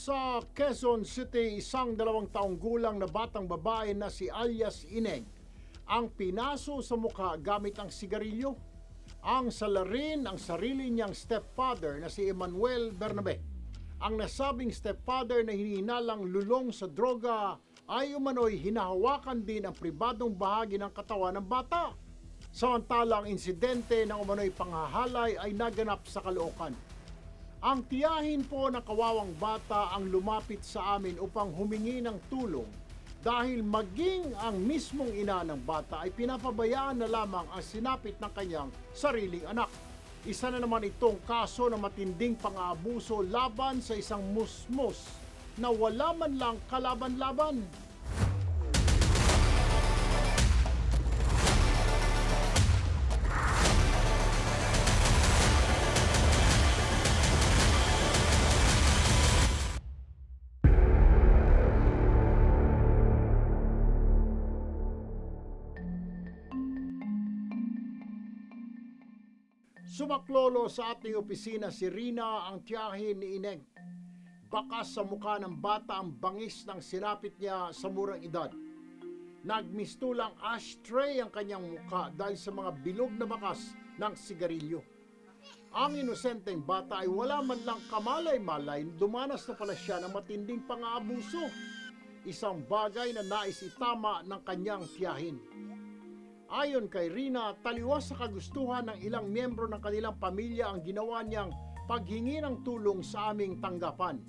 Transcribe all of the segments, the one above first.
Sa Quezon City, isang 2 taong gulang na batang babae na si alias Ineng ang pinaso sa mukha gamit ang sigarilyo. Ang salarin ang sarili niyang stepfather na si Emmanuel Bernabe. Ang nasabing stepfather na hinihinalang lulong sa droga ay umano'y hinahawakan din ang pribadong bahagi ng katawan ng bata. Samantala ang insidente ng umano'y panghahalay ay naganap sa Caloocan. Ang tiyahin po ng kawawang bata ang lumapit sa amin upang humingi ng tulong dahil maging ang mismong ina ng bata ay pinapabayaan na lamang ang sinapit ng kanyang sariling anak. Isa na naman itong kaso ng matinding pang-aabuso laban sa isang musmos na wala man lang kalaban-laban. Sumaklolo sa ating opisina si Rina, ang tiyahin ni Ineng. Bakas sa mukha ng bata ang bangis ng sinapit niya sa murang edad. Nagmistulang ashtray ang kanyang mukha dahil sa mga bilog na bakas ng sigarilyo. Ang inosenteng bata ay wala man lang kamalay-malay, dumanas na pala siya ng matinding pang-aabuso. Isang bagay na nais itama ng kanyang tiyahin. Ayon kay Rina, taliwas sa kagustuhan ng ilang miyembro ng kanilang pamilya ang ginawa niyang paghingi ng tulong sa aming tanggapan.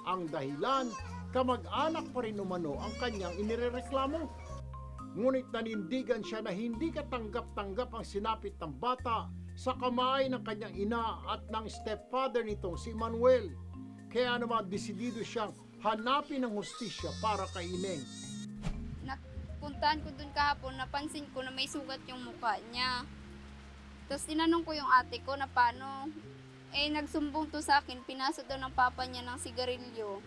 Ang dahilan, kamag-anak pa rin umano ang kanyang inirereklamo. Ngunit nanindigan siya na hindi katanggap-tanggap ang sinapit ng bata sa kamay ng kanyang ina at ng stepfather nitong si Manuel. Kaya naman desidido siyang hanapin ang hustisya para kay Ineng. Puntahan ko dun kahapon, napansin ko na may sugat yung mukha niya. Tapos tinanong ko yung ate ko na paano. Nagsumbong to sa akin, pinasa daw ng papa niya ng sigarilyo.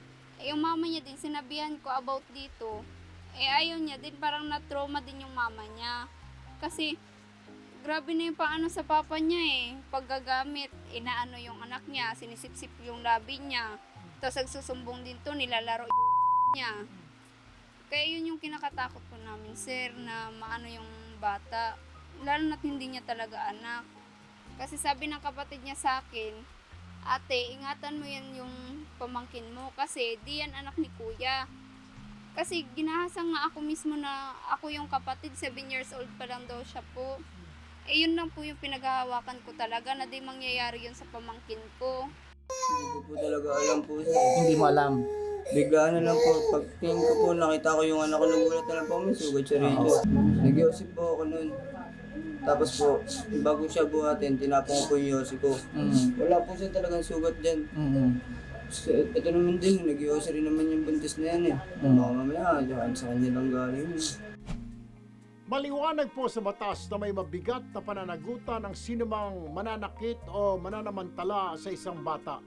Yung mama niya din, sinabihan ko about dito. Ayaw niya din, parang na-trauma din yung mama niya. Kasi, grabe na yung paano sa papa niya paggagamit, inaano yung anak niya, sinisip-sip yung labi niya. Tapos nagsusumbong din to, nilalaro niya. Kaya yun yung kinakatakot ko namin, sir, na maano yung bata. Lalo na't hindi niya talaga anak. Kasi sabi ng kapatid niya sa akin, ate, ingatan mo yan yung pamangkin mo kasi di yan anak ni kuya. Kasi ginahasang nga ako mismo na ako yung kapatid, 7 years old pa lang daw siya po. Yun lang po yung pinaghahawakan ko talaga na di mangyayari yun sa pamangkin ko. Hindi ko po talaga alam po sir. Hindi mo alam. Bigla na lang po, pagtingin ko po, nakita ko yung anak ko, nagulat na lang po, may sugat siya rito. Nag-iosip po ako nun. Tapos po, bago siya buhatin, tinapon ko po yung yosi ko. Wala po siya talagang sugat dyan. So, ito naman din, nag-iosip rin naman yung buntis na yan Baka mamaya, dyan sa kanya lang galing. Maliwanag po sa batas na may mabigat na pananagutan ng sinumang mananakit o mananamantala sa isang bata.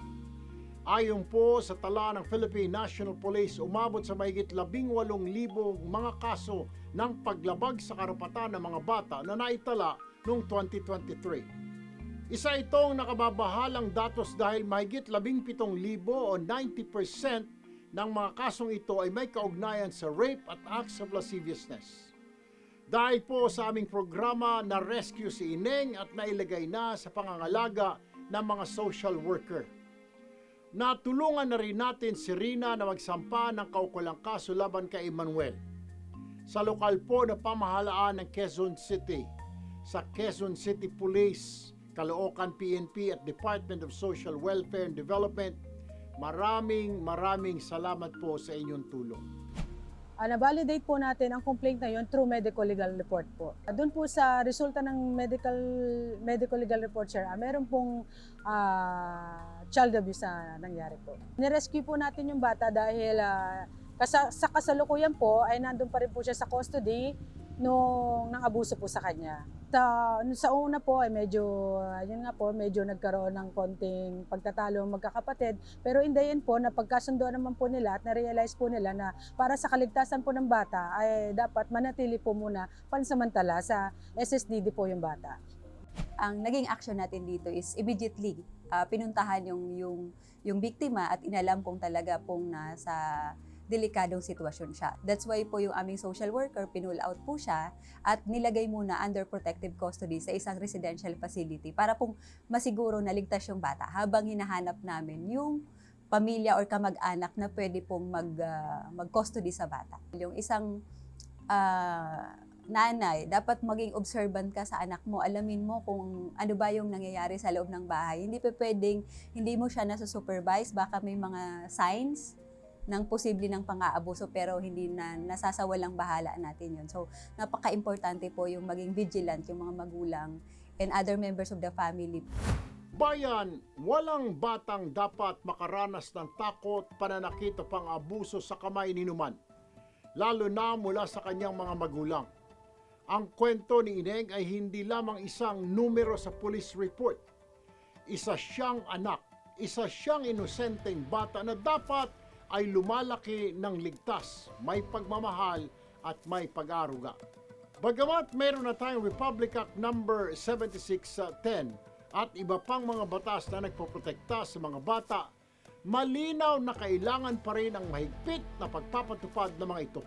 Ayon po sa tala ng Philippine National Police, umabot sa mahigit 18,000 mga kaso ng paglabag sa karapatan ng mga bata na naitala noong 2023. Isa itong nakababahalang datos dahil mahigit 17,000 o 90% ng mga kasong ito ay may kaugnayan sa rape at acts of lasciviousness. Dahil po sa aming programa, na-rescue si Ineng at nailagay na sa pangangalaga ng mga social worker. Natulungan na rin natin si Rina na magsampa ng kaukulang kaso laban kay Emmanuel. Sa lokal po na pamahalaan ng Quezon City, sa Quezon City Police, Caloocan PNP at Department of Social Welfare and Development, maraming salamat po sa inyong tulong. Na-validate po natin ang complaint na yun through medical legal report po. Doon po sa resulta ng medical legal report, sir, meron pong child abuse na nangyari po. Nirescue po natin yung bata dahil sa kasalukuyan po ay nandun pa rin po siya sa custody nang abuso po sa kanya. Sa una po ay medyo nagkaroon ng konting pagtatalo magkakapatid, pero in the end po napagkasundo naman po nila at na-realize po nila na para sa kaligtasan po ng bata ay dapat manatili po muna pansamantala sa SSDD po yung bata. Ang naging action natin dito is immediately pinuntahan yung biktima at inalam kung talaga pong nasa delikadong sitwasyon siya. That's why po yung aming social worker, pinull out po siya at nilagay muna under protective custody sa isang residential facility para pong masiguro na ligtas yung bata habang hinahanap namin yung pamilya or kamag-anak na pwede pong mag-custody sa bata. Yung isang nanay, dapat maging observant ka sa anak mo. Alamin mo kung ano ba yung nangyayari sa loob ng bahay. Hindi pa pwedeng, hindi mo siya nasa-supervise, baka may mga signs ng posible ng pang-aabuso pero hindi na nasasawalang bahala natin yun. So, napaka-importante po yung maging vigilant yung mga magulang and other members of the family. Bayan, walang batang dapat makaranas ng takot, pananakit o pang-abuso sa kamay ni numan, lalo na mula sa kanyang mga magulang. Ang kwento ni Ineng ay hindi lamang isang numero sa police report. Isa siyang anak, isa siyang inosenteng bata na dapat ay lumalaki ng ligtas, may pagmamahal at may pag-aruga. Bagamat meron na tayong Republic Act number 7610 at iba pang mga batas na nagpoprotekta sa mga bata, malinaw na kailangan pa rin ang mahigpit na pagpapatupad ng mga ito.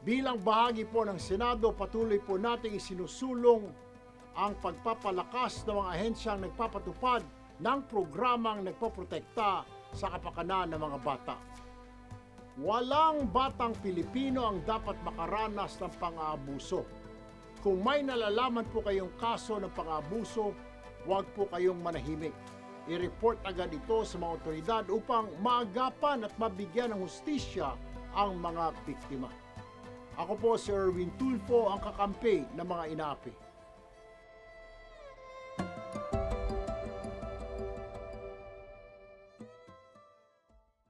Bilang bahagi po ng Senado, patuloy po nating isinusulong ang pagpapalakas ng mga ahensyang nagpapatupad ng programang nagpoprotekta sa kapakanan ng mga bata. Walang batang Pilipino ang dapat makaranas ng pang-aabuso. Kung may nalalaman po kayong kaso ng pang-aabuso, huwag po kayong manahimik. I-report agad ito sa mga otoridad upang maagapan at mabigyan ng hustisya ang mga biktima. Ako po si Erwin Tulfo, ang kakampi ng mga inaapi.